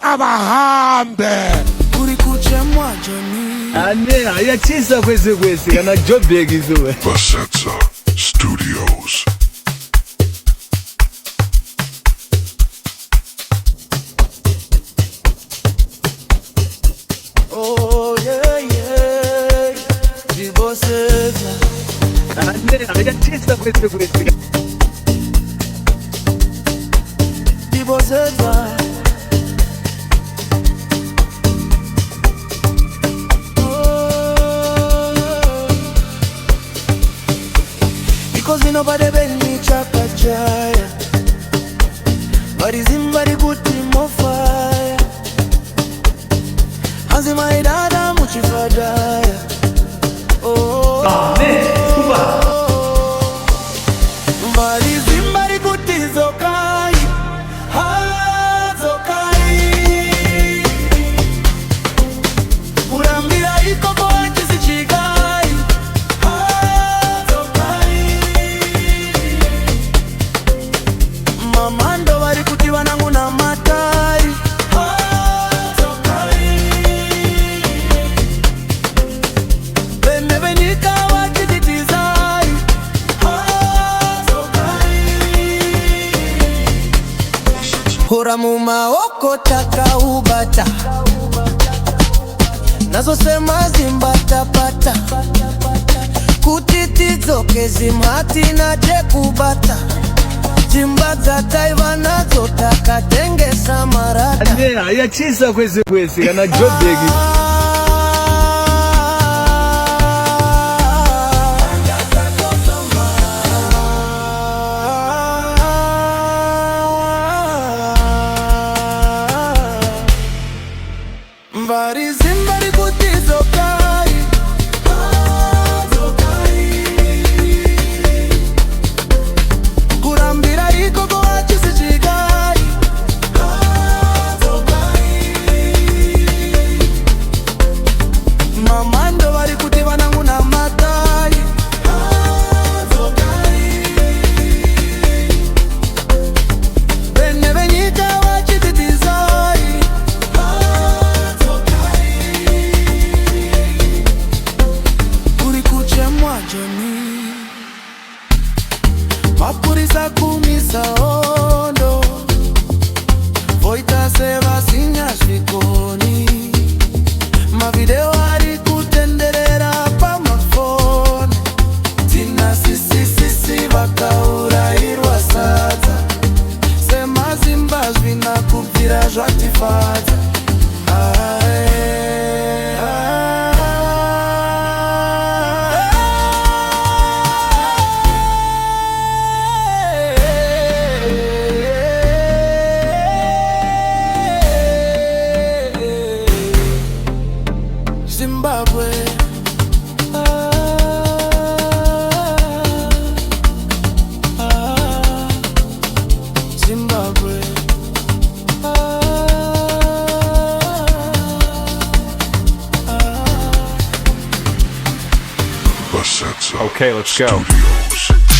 abahambe. Kurikuchemwa joni ane ayachisa kwese kana Joburg izuwe. Basetsa Studios. Oh yeah yeah Dibosetsa ane ayachisa kwese Dibosetsa because nobody been me chakachaya but is him very good more fire Hanzi my dada muchifadaya oh amen super but is him very good zokai ha zokai urambira iko kwa kisichigai ha zokai mamando bari kutiwa nangu na matai ha zokai bene benika wakititizai ha zokai hora mumaoko taka ubata nazo sema zimbatapata kutitizoke zimhati na jekubata jimba za taiva nazo takatengesa marata ane ayachisa kwese kana Joburg mbari zimbari kutizokai kurambira ikoko wachisichikai mamando vari kuti vanangu na matai vene venyika vachititizai Kurikuchemwa joni mapurisa kumisa ondo voita seva sinya svikoni mavideo ari kutenderera pamafoni tina sisisisi vakaurairwa sadza semazimba zvinakubvira zvatifadza Zimbabwe Zimbabwe Basetsa Okay, let's go. Studios.